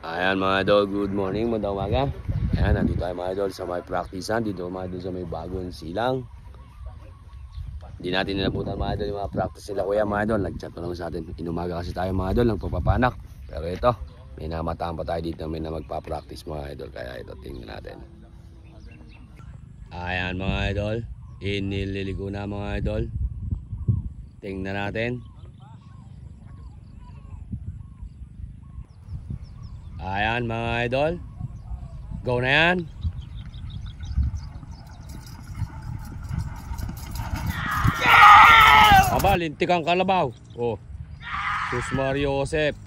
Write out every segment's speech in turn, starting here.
Ayan mga idol, good morning, magandang umaga. Ayan, nandito tayo mga idol sa may practicean. Dito mga idol sa may bagong silang. Hindi natin nilabutan mga idol yung mga practice nila kuya mga idol. Nag-chat pa naman sa atin. Inumaga kasi tayo mga idol, nagpapapanak. Pero ito, may namataan pa tayo dito, may na magpa-practice mga idol. Kaya ito, tingnan natin. Ayan mga idol, inililigo na mga idol. Tingnan natin. Ayan mga idol, go na yan. Aba, lintik ang kalabaw. Oh, Sus Mario Joseph.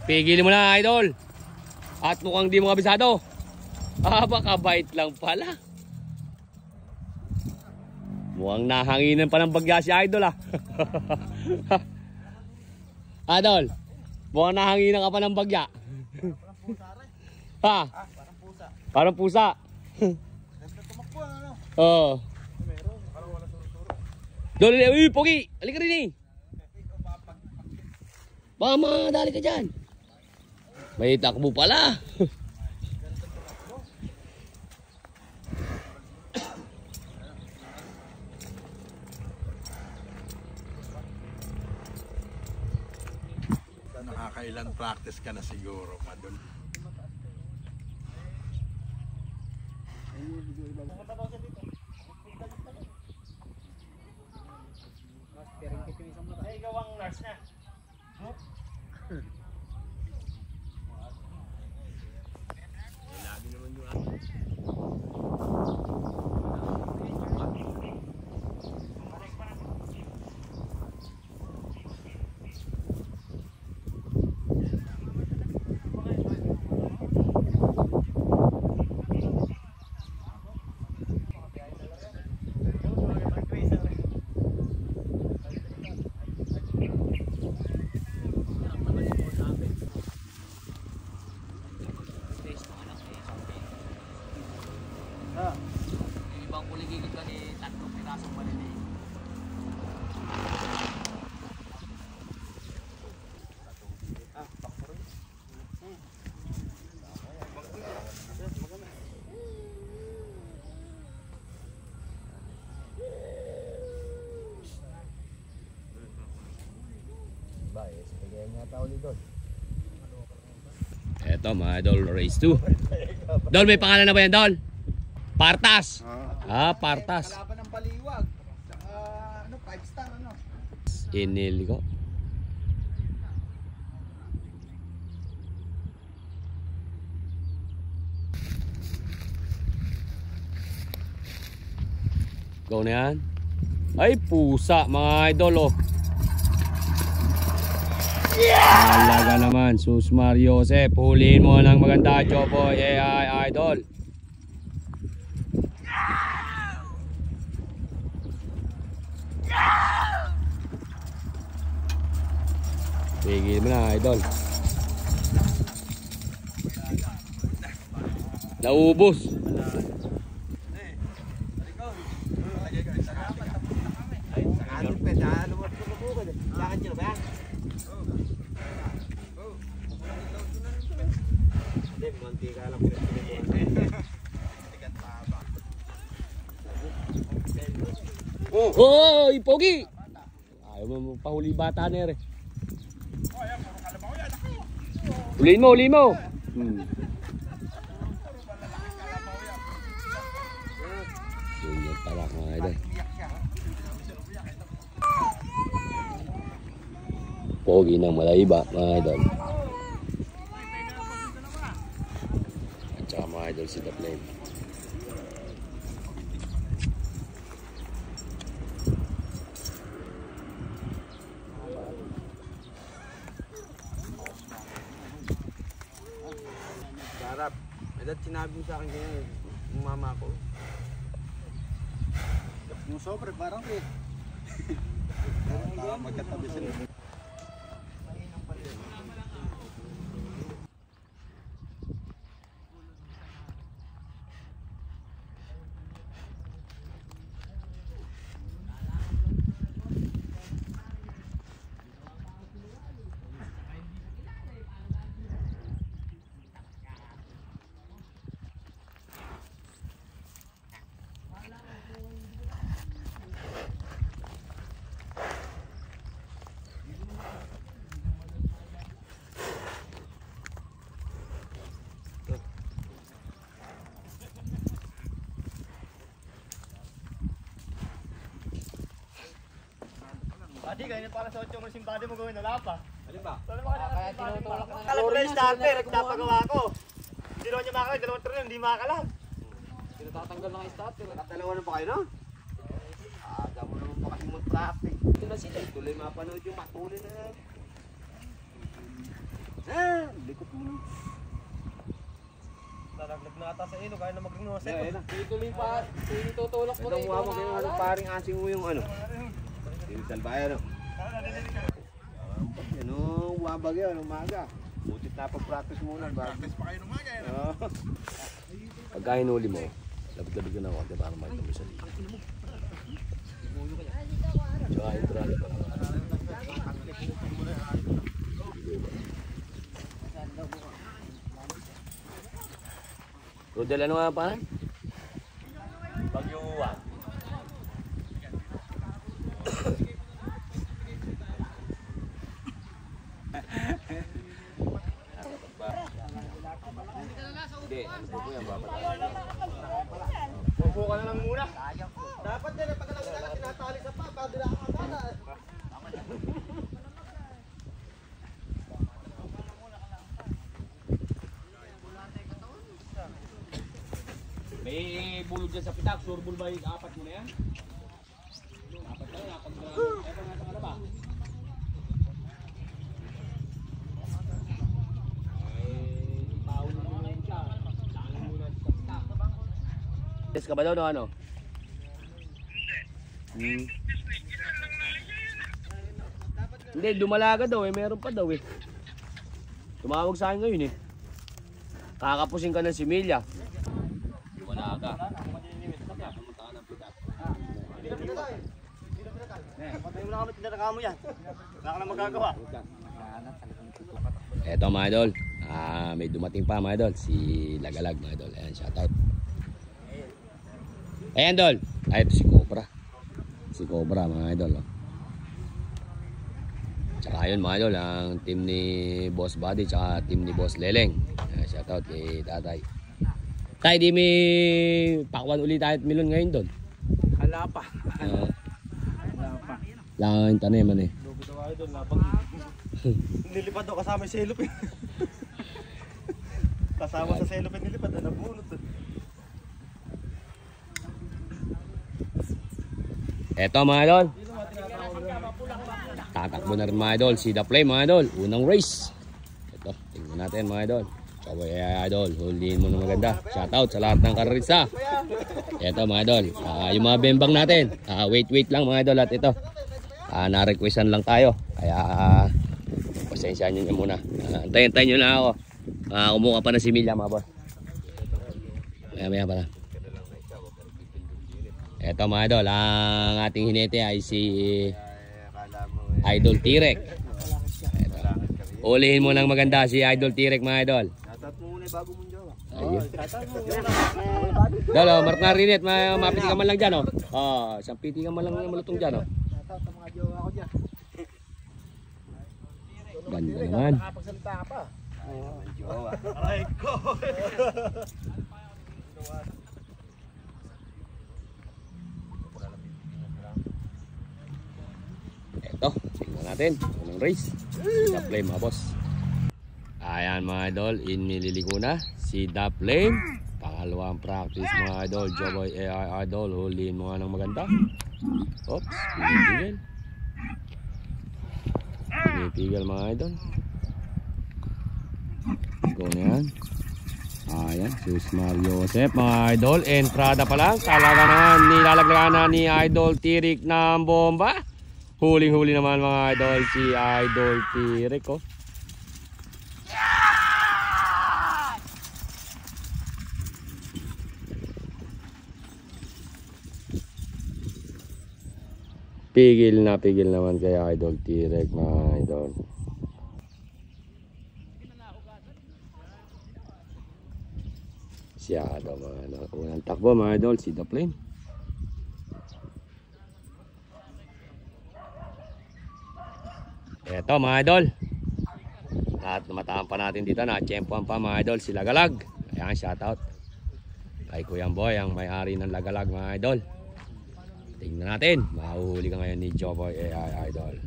Pigilin mo na idol. At mukhang di mo kabisado. Aba, kabait lang pala. Mukhang nahanginan pa ng bagya si idol ah. Idol, mukhang nahanginan ka pa ng bagya. Ha? Parang pusa. Parang pusa. Oo. Dol, uy, Pogi, halika rin eh. Baka madali ka dyan. May takbo pala. Nakakailan practice ka na siguro, Madol. Ay, gawang nurse na. Lagi naman yung ibang kuligigit ka ni tatlong pirasong maliliit. Eto mga idol, race 2. Dol, may pangalan na ba yan, Dol? Partas. Partas. Kalaban ng Baliwag. Saka, 5 star, Inil ko. Go na yan. Ay, pusa mga idol, oh. Talaga naman, Sus Mario Joseph. Huliin mo ng maganda, Choboy AI Idol. Tigil mo na, idol. Naubos. Oh, Pogi. Ayaw mo pahuli bata na rin. Huliin mo. Yun pala mga idol. Pogi ng Malaiba mga idol. At saka mga idol si The Flame. Sarap. May sinabi mo sa akin ganyan, yung mama ko. Yung sobre, parang eh. Magkatabi sila. Adi, ganyan pala sa 8 mo simbade mo gawin, wala pa. Alin ba? Kaya tinutulak na. Alam ko na yung starter, nagpapagawa ko. Hindi naman niya makalag, 2 trilyon, hindi makalag. Tatanggal na kayo starter. Dalawa na pa kayo, no? Aga mo naman pa kasi mong traffic. Ito na sila. Tuloy mapanood yung patuloy na yan. Likot mo na. Nalaglag na ata sa ilo, kaya na mag-rinose. Tuloy pa. Tutulak mo na ito. Ito mo yung paring asing mo yung ano. Tinsal ba yan, no? Ano, wabag yun, umaga. Butit na pag-practice muna. Practice pa kayo ng umaga yan. Pagka hinuli mo, labit-labit ko na konti para makita mo sa dito. Tsaka yung tralo pa. Rodel, ano nga pa? Bagyuwa. Hindi, buko yan babata. Bubo ka na lang muna. Dapat yan, pag nalaglag tinatali sa pa, para dila ka agad. May bulog dyan sa pitak, surbol ba yung 4 mo na yan? 4 na yan, 4 na. Eto nga sa kalaba. Yes ka ba daw no ano? Hindi, dumalaga daw eh, meron pa daw eh. Tumawag sa akin ngayon eh. Kakapusin ka ng similya. Dumalaga. Patay mo na kami, tinataka mo yan. Wala ka na magagawa. Eto mga idol, may dumating pa mga idol, si Lagalag mga idol. Ayan, shoutout. Ayan idol, ay ito si Cobra. Si Cobra mga idol. Oh. Tsaka yun mga idol, ang team ni Boss Buddy, tsaka team ni Boss Leleng. Ayan, shoutout kay tatay. Tay, di may pakwan ulit tayo at milon ngayon doon. Hala pa. Lang yung taniman eh. Lubid ako kayo doon, lapag. Nilipad daw kasama yung selop eh. Kasama sa selop yung nilipad, nabunot doon. Eto mga idol. Tatakbo na rin mga idol. Si The Flame mga idol. Unang race. Ito, tingnan natin mga idol. Cowboy idol. Huliin mo na maganda. Shoutout sa lahat ng kararisa. Eto mga idol. Yung mga bembang natin. Wait lang mga idol. At ito. Na-requestan lang tayo. Kaya pasensyahan nyo muna. Antayin nyo na ako. Kumuha pa na si Milya mga boss. Maya pala. Eto mga idol, ang ating hinete ay si Idol T-Rex. Ulihin mo ng maganda si Idol T-Rex mga idol. Tatat mo muna yung bago mong jowa. Ayun. Dalo, Mark Narinet, mapiti ka man lang dyan. Isang piti ka man lang malutong dyan. Shoutout sa mga jowa ko dyan. Ganda naman. Nakapagsalita ka pa. Jowa. Aray ko. Eto, tingnan natin. Unang race. The Flame mga boss. Ayan mga idol, inililiko na si The Flame. Pangalawang practice mga idol. Joboy AI idol. Huliin mo nga ng maganda. Oops, pinipigil. Pinipigil mga idol. Go na yan. Ayan, Sus Mario Joseph mga idol. Entrada pa lang. Talaga naman nilalaglagan na ni Idol T-Rex ng bomba. Huling-huli naman mga idol si Idol T-Rex. Oh. Pigil naman kay Idol T-Rex mga idol. Siya daw mga unang takbo mga idol si The Flame. Eto mga idol. At namataan pa natin dito na tiyempoan pa mga idol si Lagalag. Ayan, shoutout kay Kuyang Boy, ang may-ari ng Lagalag mga idol. Tingnan natin, mahuhuli ka ngayon ni Joboy AI idol.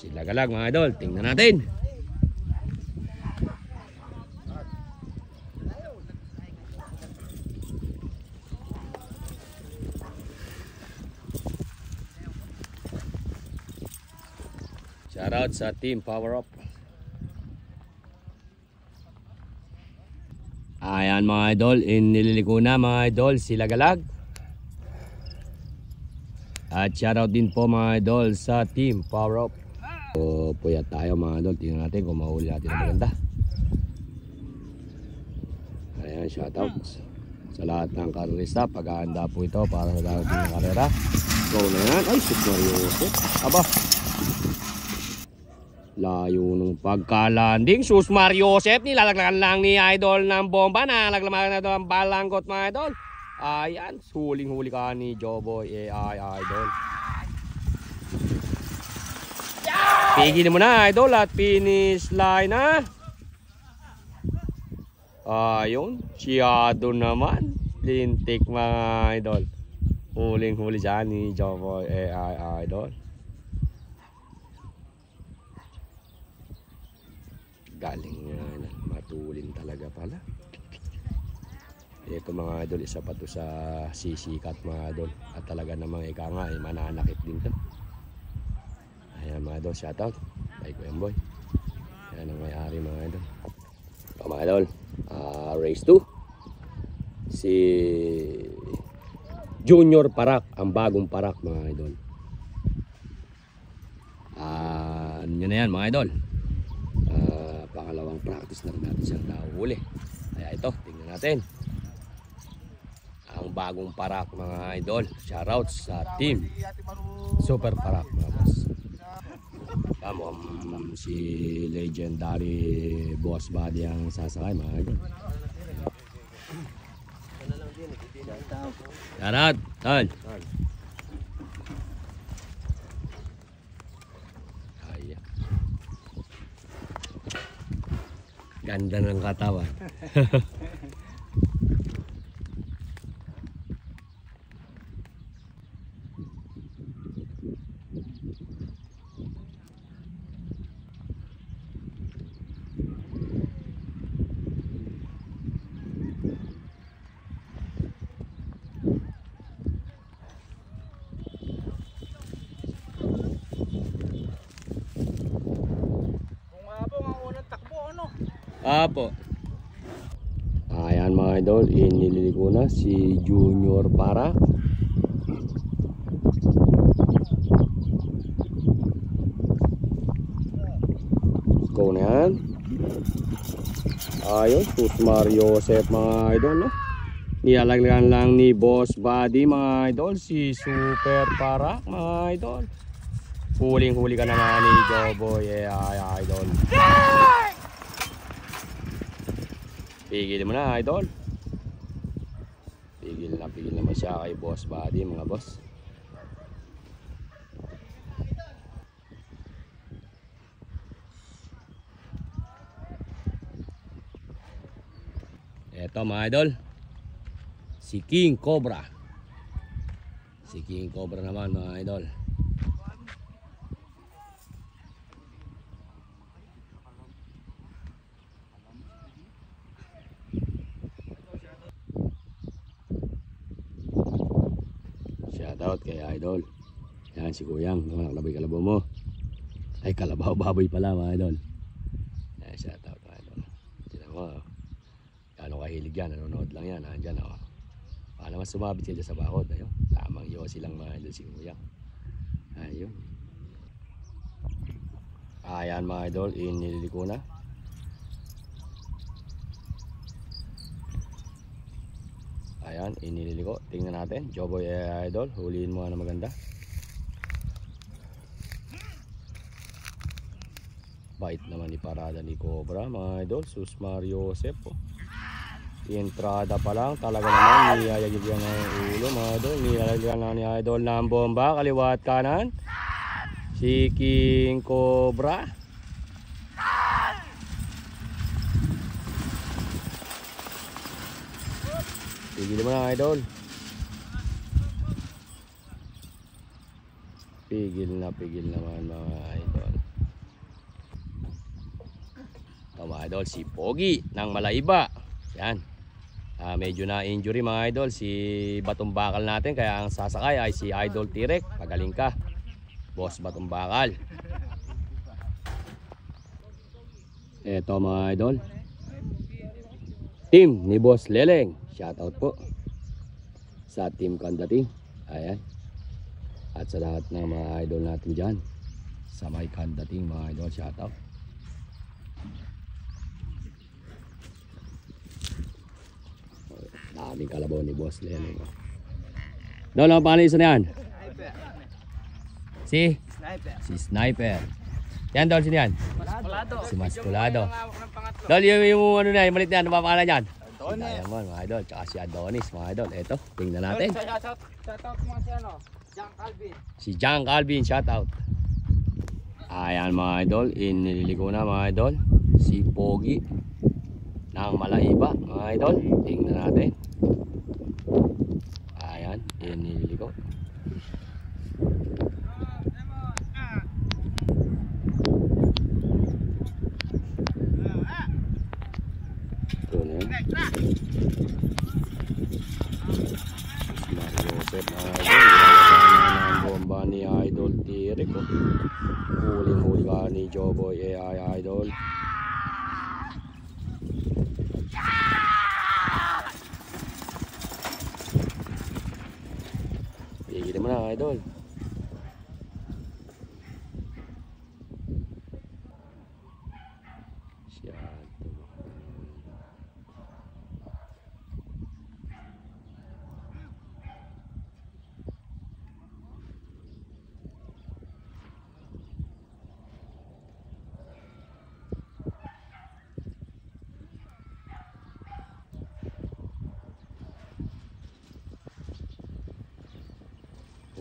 Sila galag mga idol. Tingnan natin. Shoutout sa Team Power Up. Ayan mga idol, nililiko na mga idol, sila galag. At shoutout din po mga idol sa Team Power Up. So puyat tayo mga idol, tingnan natin kung mahuli natin ang maganda. Ayan, shoutout sa lahat ng karerista. Paghahanda po ito para sa darating na karera. Go na yan. Ay, super yun. Aba, layo nung pagka-landing. Sus Mariosep, nilalaglagan lang ni idol ng bomba. Nalaglagan na doon ang balanggot mga idol. Ayan, huling-huli ka ni Joboy AI idol. Pigil mo na idol at finish line na. Ayun, siyado naman. Lintik mga idol. Huling-huli dyan ni Joboy AI idol. Galing nga, matulin talaga pala. Ito mga idol, isa pa to sa sisikat mga idol. At talaga namang ika nga, mananakit din to. Ayan mga idol, shoutout kay Kuya Boy. Ayan ang may-ari mga idol. So, mga idol, race 2. Si Junior Parak, ang bagong Parak mga idol. Ano nyo na yan mga idol. Pangalawang practice na rin natin siyang nahuli. Kaya ito, tingnan natin ang bagong Parak mga idol. Shoutout sa Team Super Parak mga boss. Si legendary Boss Buddy ang sasakay mga idol. Shoutout tol. Ganda ng katawan. Apo. Ayan mga idol, inililiko na si Junior Parak. Go na yan. Ayun, Sus Mariosep mga idol, no? Nilalagyan lang ni Boss Buddy mga idol, si Super Parak mga idol. Huling-huli ka naman ni Joboy idol. Pigil mo na idol. Pigil naman siya kay Boss Buddy mga boss. Eto mga idol, si King Cobra. Si King Cobra naman mga idol. Shoutout kay idol. Yan si Kuyang, nakalabay kalabaw mo. Ay kalabaw baboy pala mga idol. Yan, shoutout mga idol. Tignan mo, ano kahilig yan, nanonood lang yan. Andyan o. Paano mas sumabit siya sa bakod. Ayun, tamang yosi lang mga idol si Kuyang. Ayun. Ayan mga idol, inililiko na. Ayan, inililiko. Tingnan natin. Joboy idol, huliin mo na maganda. Bait naman ni parada ni Cobra mga idol. Sus Mariosep po. Entrada pa lang, talaga naman niyayagib yan ng ulo mga idol. Niyayagib na ni idol ng bomba, kaliwa at kanan. Si King Cobra. Pigil mo na idol. Pigil naman mga idol. Ito mga idol, si Pogi ng Malaiba. Yan. Medyo na injury mga idol si Batong Bakal natin, kaya ang sasakay ay si Idol Tirek. Pagaling ka, Boss Batong Bakal. Ito mga idol, team ni Boss Leleng. Shoutout po sa team Kandating. Ayan. At sa lahat ng mga idol natin dyan sa may Kandating mga idol, shoutout. Daming kalabaw ni Boss Leleng. Doon lang paano isa na yan? Si Sniper. Yan Dol, sino yan? Si Masculado. Dol, yung ano na, yung malit na yan, ano ba pangalan yan? Si Diamond mga idol, tsaka si Adonis mga idol. Eto, tingnan natin. Shoutout mo si ano, John Calvin. Si John Calvin, shoutout. Ayan mga idol, inililiko na mga idol. Si Pogi ng Malaiba mga idol. Tingnan natin. Ayan, inililiko. Joseph mga idol, ng bomba ni Idol Tirek. Huling-huli ka ni Joboy AI Idol. Pigil mo na idol.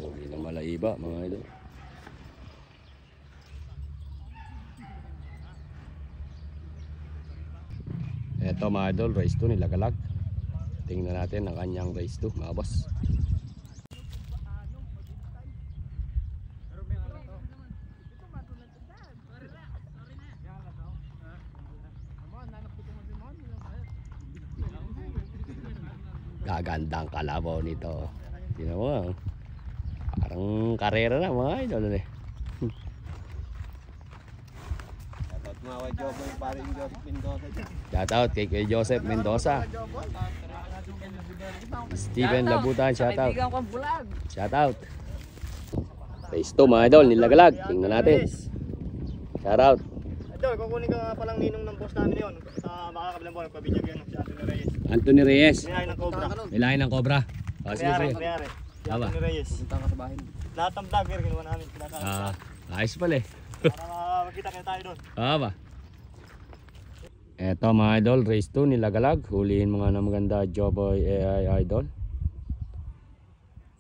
Pogi ng Malaiba mga idol. Eto mga idol, race 2 nilagalag. Tingnan natin ang kanyang race 2 mga boss. Gagandang kalabaw nito. Tingnan mo, parang karera na mga idol eh. Shoutout kay Joseph Mendoza. Steven Labutan, shoutout. Shoutout. Race 2 mga idol, nilagalag. Tingnan natin. Shoutout. Idol, kukunin ka nga palang ninong ng boss namin yun. Sa makakabilang buwan, nagpabidyo yan si Anthony Anthony Reyes. Reyes. Nilahin ng Cobra. Nilahin ng Cobra. Oh, sige, sige. Mayari. Si Tama. Anthony Reyes. Lahat ng vlogger ginawa namin. Ayos pala eh. Para makita kayo tayo doon. Tama. Eto mga idol, race 2 nilagalag. Hulihin mga na maganda Joboy AI Idol.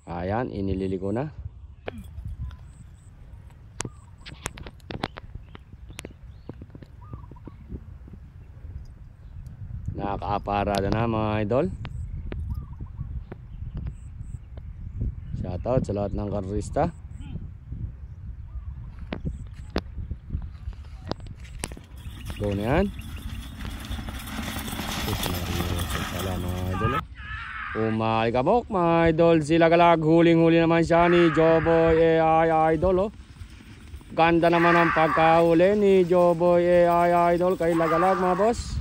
Ayan, inililiko na. Nakakaparada na mga idol. Shoutout sa lahat ng karista. Go na yan. Pala mga idol. Umalikabok mga idol. Sila galag. Huling-huli naman siya ni Joboy AI Idol. Ganda naman ang pagkahuli ni Joboy AI Idol kay Lagalag mga boss.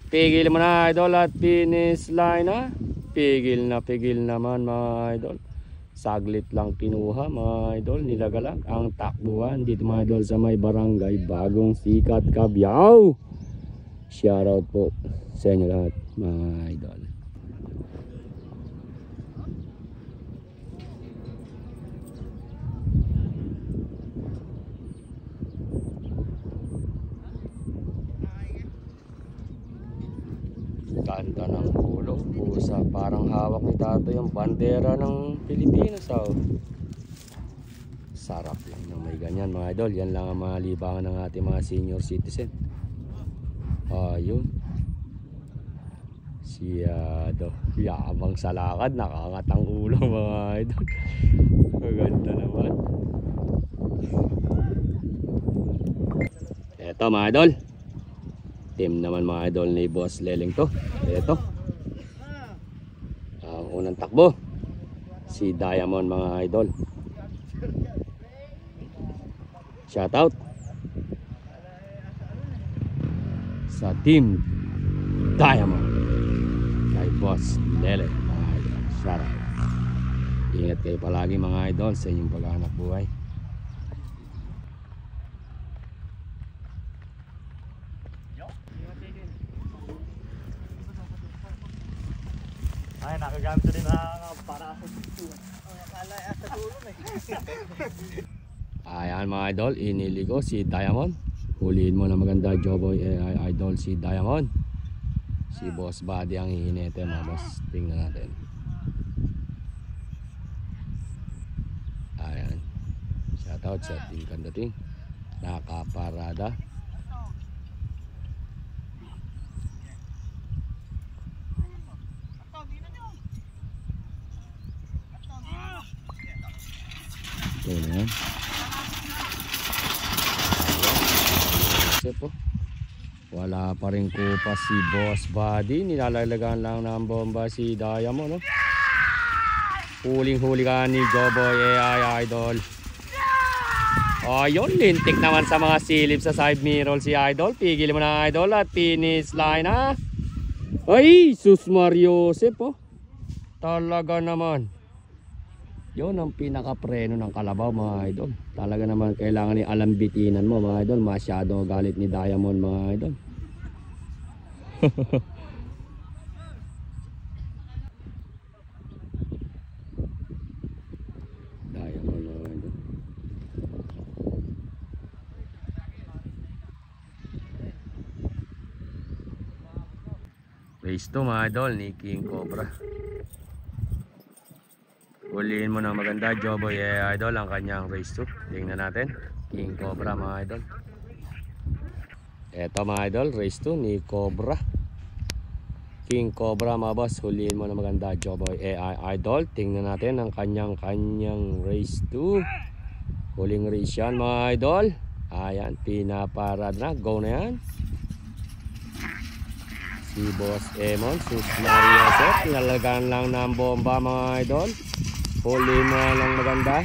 Pigil mo na idol at finish line na. Pigil naman mga idol. Saglit lang kinuha mga idol, nilagalag ang takbuhan dito mga idol sa may barangay Bagong Sikat, Cabiao. Shoutout po sa inyo lahat mga idol. Ganda ng ulo, pusa, parang hawak ni tato yung bandera ng Pilipinas. Oh. Sarap lang na may ganyan mga idol. Yan lang ang mga libangan ng ating mga senior citizen. Ayun. Siyado. Yabang sa lakad, nakakangat ang ulo mga idol. Maganda naman. Eto mga idol, Team naman mga idol ni Boss Leleng to. Ito. Ang unang takbo. Si Diamond mga idol. Shoutout sa Team Diamond kay Boss Leleng mga idol. Shoutout. Ingat kayo palagi mga idol sa inyong paghahanap buhay. Ay, nakagamit din na para sa akala sa dulo eh. Ayan mga idol, iniligo si Diamond. Huliin mo na maganda, Joboy idol si Diamond. Si Boss Buddy ang hihinete mga boss. Tingnan natin. Ayan. Shoutout sa Team Kandating. Nakaparada. Ito na yan. Po. Wala pa rin kupa si Boss Buddy. Nilalaglagan lang ng bomba si Diamond. No? Huling-huli ka ni Joboy AI Idol. Ayun, lintik naman sa mga silip sa side mirror si Idol. Pigil mo na Idol at finish line ha. Ay, sus Mariosep oh. Talaga naman. Yun ang pinaka-preno ng kalabaw mga idol. Talaga naman kailangan ni alambitinan mo mga idol. Masyado galit ni Diamond mga idol. Diamond mga idol. Race to mga idol ni King Cobra. Huliin mo na maganda, Joboy idol ang kanyang race 2. Tingnan natin, King Cobra mga idol. Eto mga idol, race 2 ni Cobra. King Cobra mga boss, huliin mo na maganda, Joboy idol. Tingnan natin ang kanyang race 2. Huling race yan mga idol. Ayan, pinaparad na, go na yan. Si Boss Emon, sus Mariosep, pinalagaan lang ng bomba mga idol. Huli mo lang maganda.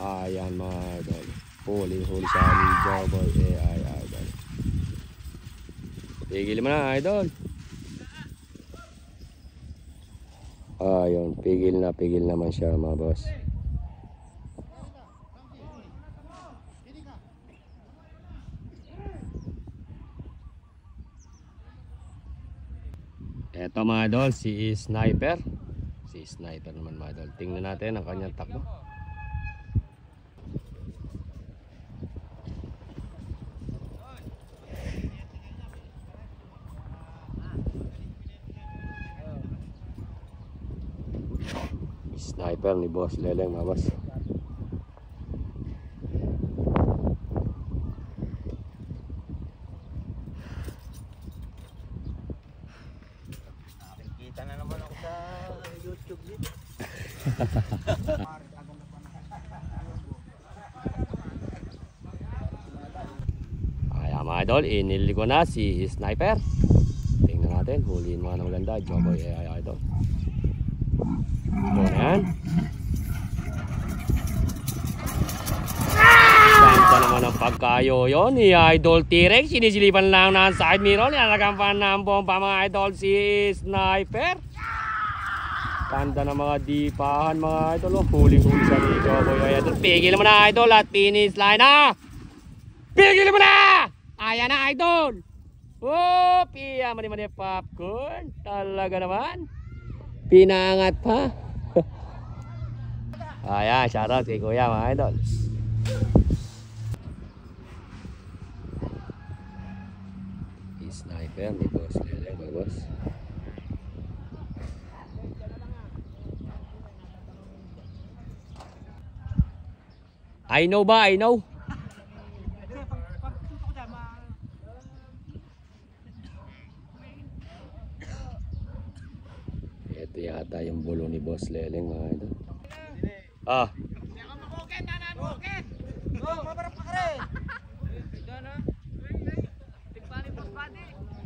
Ayan mga idol. Huli siya ni Joboy AI idol. Pigil mo na idol. Ayun, pigil naman siya mga boss. Eto mga idol, si Sniper. Si Sniper naman mga idol. Tingnan natin ang kanyang takbo. Sniper ni Boss Leleng mga boss. Ayan mga idol, inili ko na si Sniper. Tingnan natin, huliin mga na maganda, Joboy AI idol. Ito na yan. Ganda naman ang pagkayo yun ni Idol T-Rex. Sinisilipan lang ng side mirror. Nilalagyan pa ng bomba mga idol si Sniper. Tanda ng mga dipahan mga idol. Huling-huli sa ni Joboy idol. Pigil mo na idol at finish line na. Pigil mo na. Ayan na idol. Oh, piya mani-mani popcorn. Talaga naman. Pinangat pa. Ayan, shoutout kay Kuya mga idol. Sniper ni Boss Leleng mga boss. I know ba? I know. Ito yata yung bulo ni Boss Leleng mga idol. Ah. Mabarap ka rin.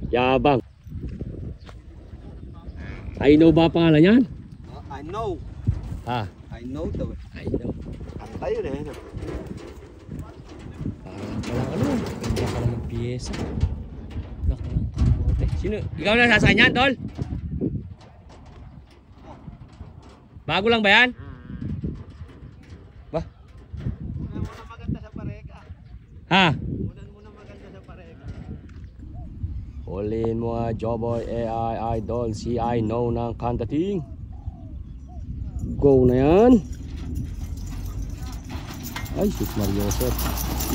Yabang. I know ba pangalan yan? I know. Ha? I know daw. I know. Kanta yun eh. Parang pala ano. Ganda pala ng pyesa. Nakalang kamote. Sino? Ikaw na sasakyan yan, tol? Bago lang ba yan? Ba? Una muna maganda sa pareka. Ha? Una muna maganda sa pareka. Ulin mo nga, Joboy AI Idol. Si I know ng kantating. Go na yan. Ay, sus Mariosep.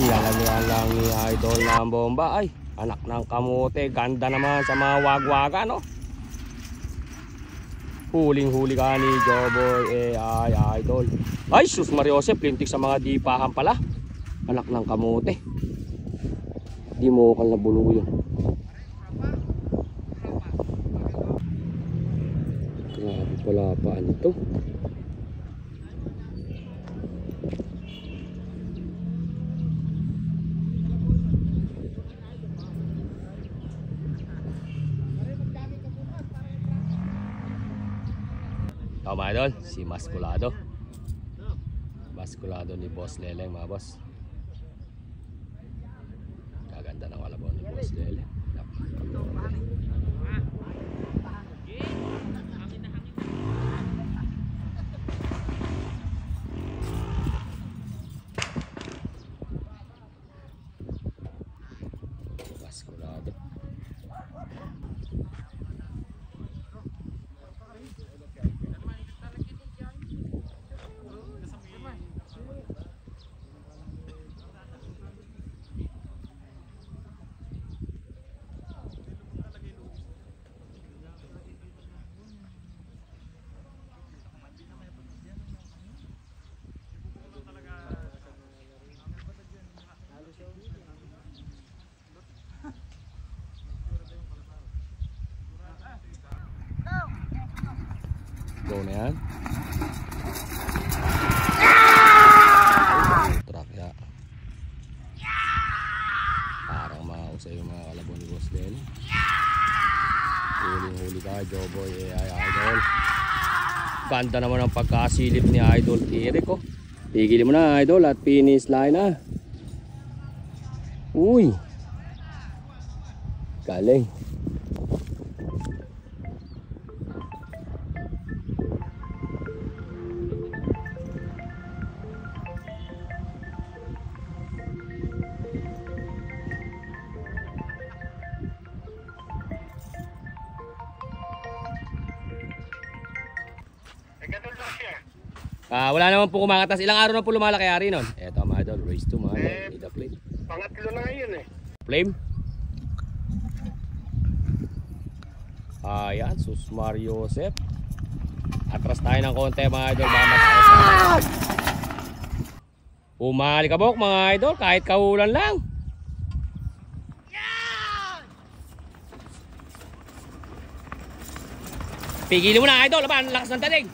Ilalagyan lang ni Idol na ang bomba. Ay, anak ng kamote. Ganda naman sa mga wagwaga, no? Huling-huli ka ni Joboy AI Idol. Ay, sus Mariosep. Lintik sa mga dipahan pala. Anak ng kamote. Di mo kal na bulo yun. Grabe pala paan ito. Mga idol, si Masculado. Masculado ni Boss Leleng, mga boss. Kaganda ng kalabaw ni Boss Leleng. Masculado. Go na yan. Truck ya. Parang mausay yung mga kalabaw ni Boss Len. Huling-huli ka, Joboy AI Idol. Ganda naman ang pagkasilip ni Idol Tirik, oh. Pigilin mo na, Idol, at finish line na. Uy. Galing. Wala naman po kumakatas. Ilang araw na po lumalaki ari nun. Eto mga idol, race 2 mga idol. Need a flame. Pangatlo na ngayon eh. Flame. Ayan, sus Mario Joseph. Atras tayo ng konti mga idol. Umali ka bok mga idol, kahit kaulan lang. Pigilin mo na idol, laban, lakas ng dating.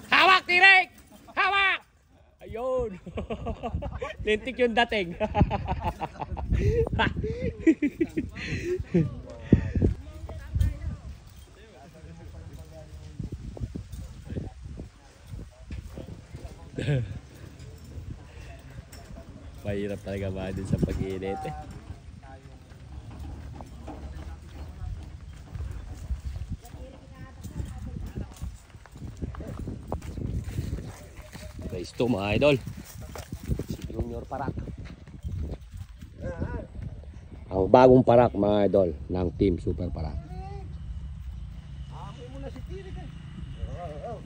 Hawak, Tirek! Hawak! Ayun. Lintik yung dating. Mahirap talaga ba din sa pag-iinit eh. Race 2 mga idol. Si Junior Parak. Ang bagong parak mga idol ng Team Super Parak.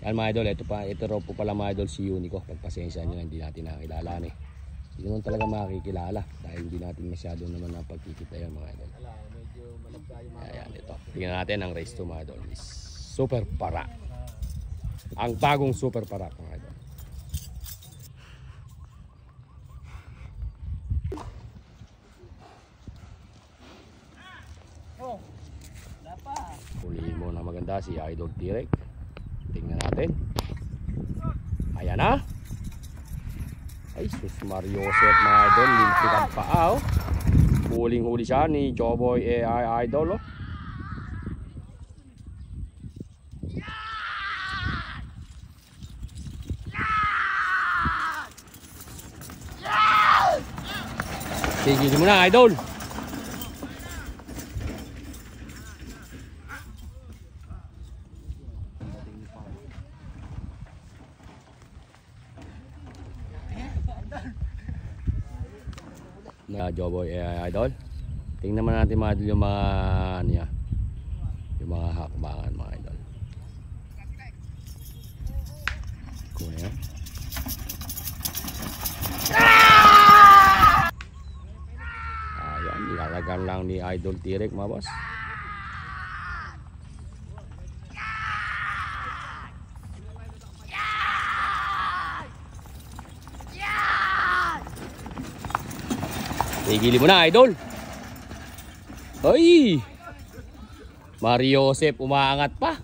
Yan mga idol, ito raw po pala mga idol si Unico. Pagpasensya nyo na hindi natin nakakilala eh. Hindi naman talaga makikilala dahil hindi natin masyado naman napagkikita yan mga idol. Ayan ito. Tingnan natin ang race 2 mga idol. Super Parak. Ang bagong Super Parak mga idol. Ulihin mo na maganda si Idol Tirek. Tingnan natin. Ayan na. Ay, sus Mario Joseph mga idol. Lintik ang paa, oh. Huling-huli siya ni Joboy AI Idol, oh. Tigilin mo na, idol. Na Joboy idol. Tingnan naman natin mga idol yung mga niya. Yung mga hakbangan mga idol. Kuya. Ayan, nilalagan lang ni Idol Tirek mga boss. Tigilin mo na, idol. Ay! Mario Joseph umaangat pa.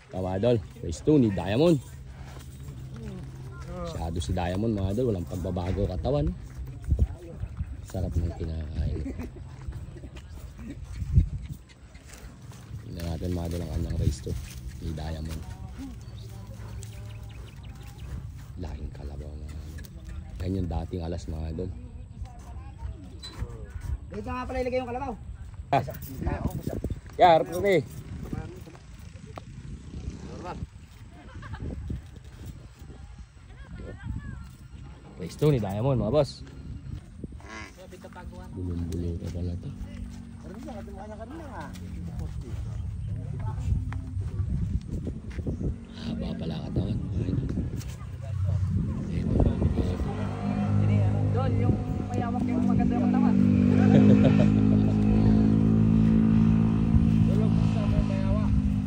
Tama, idol. Phase 2 ni Diamond. Masyado si Diamond mga idol. Walang pagbabago katawan. Sarap ng kinakain. Tingnan natin mga idol ang kanyang race 2 ni Diamond. Laking kalabaw mga idol. Yan yung dating alas mga idol. Dito nga pala ilagay yung kalabaw. Yeah, harap ko eh. Race 2 ni Diamond mga boss. Bulong-bulong ka pala ito. Haba pala katawan. Doon, yung mayawak yung maganda yung katawan.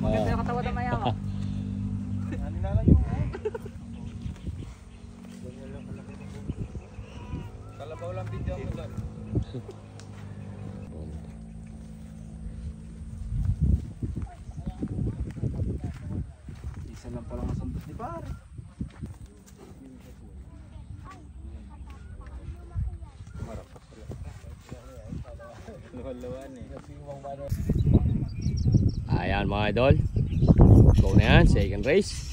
Maganda yung katawan na mayawak. Kalabaw lang video mo doon. Isa lang palang asundot ni pare. Ayan mga idol. Go na yan, second race.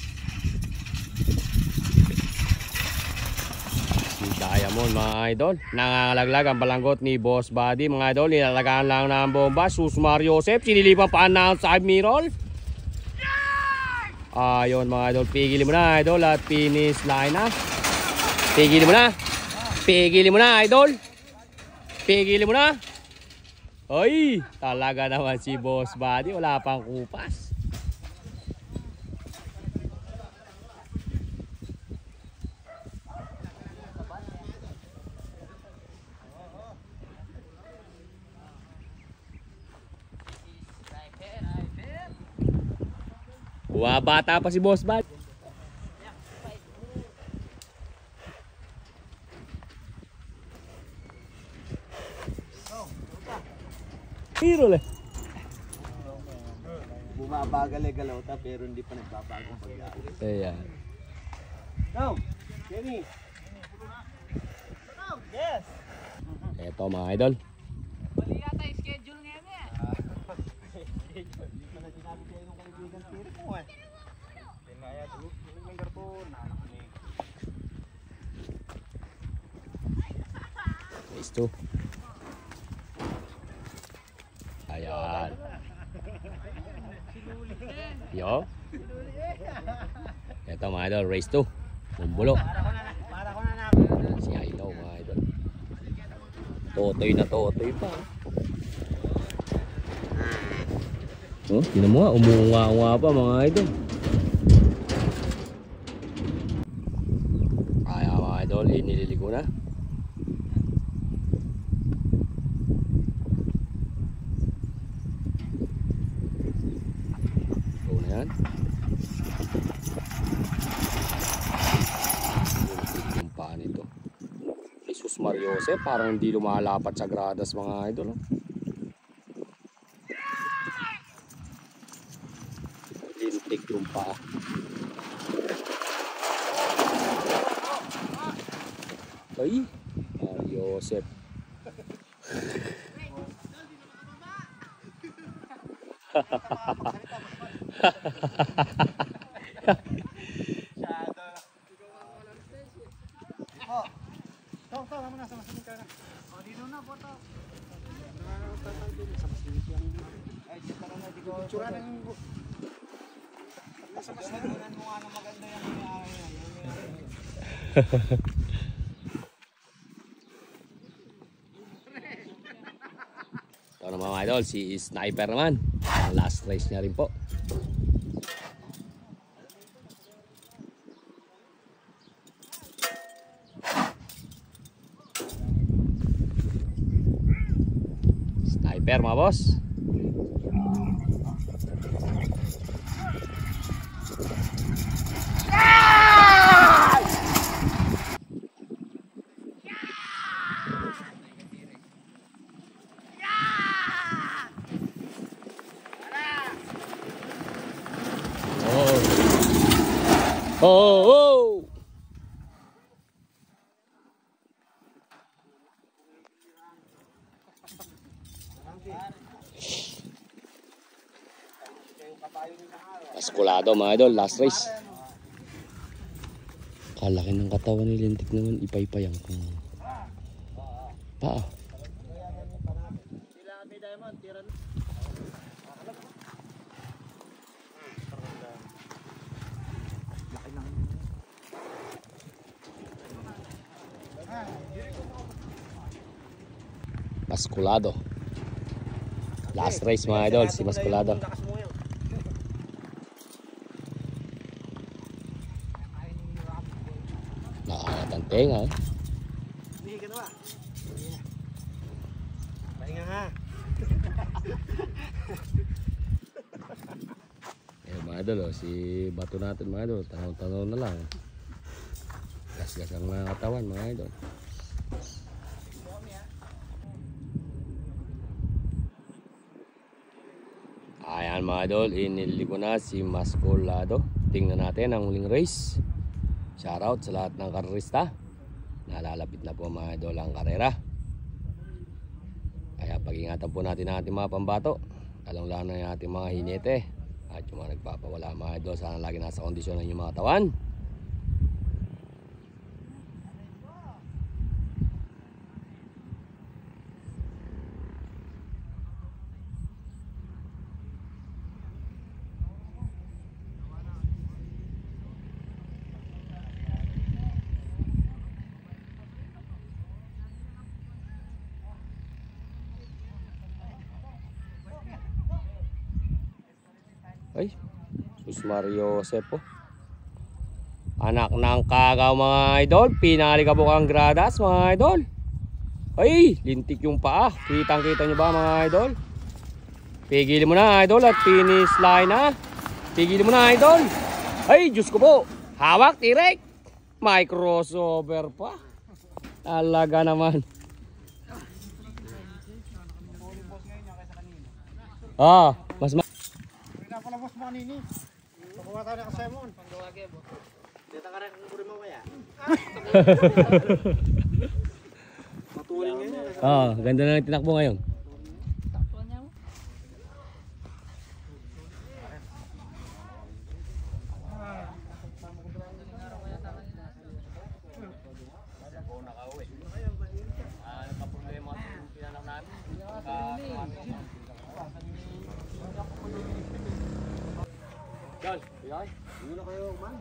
Si Diamond mga idol. Nangangalaglag ang balanggot ni Boss Buddy mga idol. Nilalagaan lang ng bomba. Sus Mario Joseph. Sinilipan pa ng side mirror. Ayun mga idol. Pigilin mo na idol. At finish line na. Pigilin mo na. Pigilin mo na idol. Pigilin mo na. Ay, talaga naman si Boss Buddy. Wala pang kupas. Bata pa si Boss Buddy. Hero le. Bumabagal eh galota pero hindi pa nagbabago ang pag-aalis. Ayan. Go! Kenny! Yes! Eto mga idol. Mali yata yung schedule ngayon eh. Hindi pa na sinabi kayo ng kaibigan tira mo eh. Tinaya doon. Yung garpon. Race 2. Ayan. Yo. Ito mga idol, race 2. Bumbulo. Para ko na na. Si Ailo mga idol. Totoy na totoy pa. Oh, tinan mo nga, umunga-unga pa mga idol. Kaya mga idol, inililigo na. Yan. Yung paa nito. Jesus Mario Joseph, parang hindi lumalapat sa gradas mga idol. Lintik yung paa. Ay, Joseph. Ito naman mga idol, si Sniper naman. Ang last race niya rin po. Sniper mga boss. Oh, oh. Paskulado mga idol, last race. Kalaki ng katawan ni Lintik naman, ipaypay ang paa. Maskulado. Last race mga idol, si Maskulado. Nakakat ang tenga eh. Hindi ka na ba? Pahinga ha. Eh mga idol, oh, si bato natin mga idol, tanaw-tanaw na lang. Gas-gas ang mga katawan mga idol. Ayan mga idol, inili ko na si Maskulado. Tingnan natin ang huling race. Shoutout sa lahat ng karerista. Nalalapit na po mga idol ang karera. Kaya pag-ingatan po natin ang ating mga pambato. Lalong-lalo na yung ating mga hinete. At yung mga nagpapawala mga idol, sana lagi nasa kondisyon ng inyong mga katawan. Ay, Sus Mario Sepo. Anak ng kagaw mga idol. Pinali ka bukang gradas mga idol. Ay, lintik yung paa. Kitang-kita nyo ba mga idol? Pigilin mo na idol at finish line na. Pigilin mo na idol. Ay, Diyos ko po. Hawak, tirek. May crossover pa. Talaga naman. Mas Pala boss mo kanini. Pakuha tayo ng kasemon. Pangawagi mo. Dito ka rin kung buri mo kaya. Matulin ngayon. Ganda na ng tinakbo ngayon. Takbo niya mo. John, yay. Muna kayo man.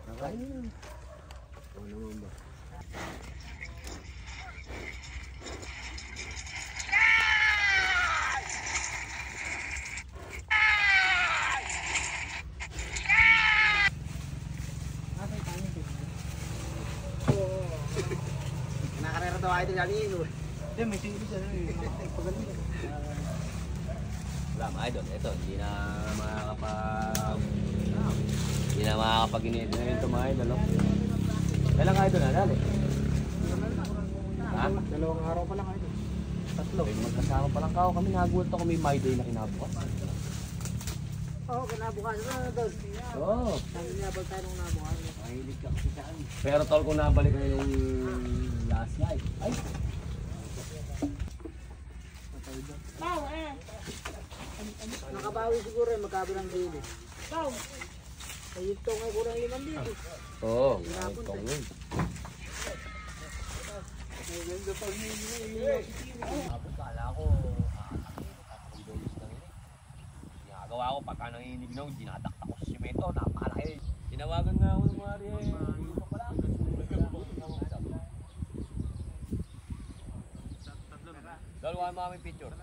Nakain. Ano naman ba? Nakarera daw ay dali ito. Hindi, may singil siya. Pagaling. Wala mga idol, ito, hindi na makakapag-init na ito mga idol, no? Kailang idol na dali? Ha? Dalawang araw pa lang ito. Tatlo. Magkasama pa lang kao kami, nagulat ako may my day na kinabukas. Oo, kinabukasan na doon. Oo. Nangyabal tayo nung nabukasan. Mahilig ka kasi saan. Pero tol, kung nabalik kayo yung last night. Ay! Nakabawi siguro yung magkabilang gili. Ay, ito nga kurang 5,000. Oo, ang tong yun. Kala ko, ginagawa ko pagka nanginig na, dinadakta ko sa simento, napakalaki. Tinawagan nga ako ng mga ito pala. Dalawa mga may picture.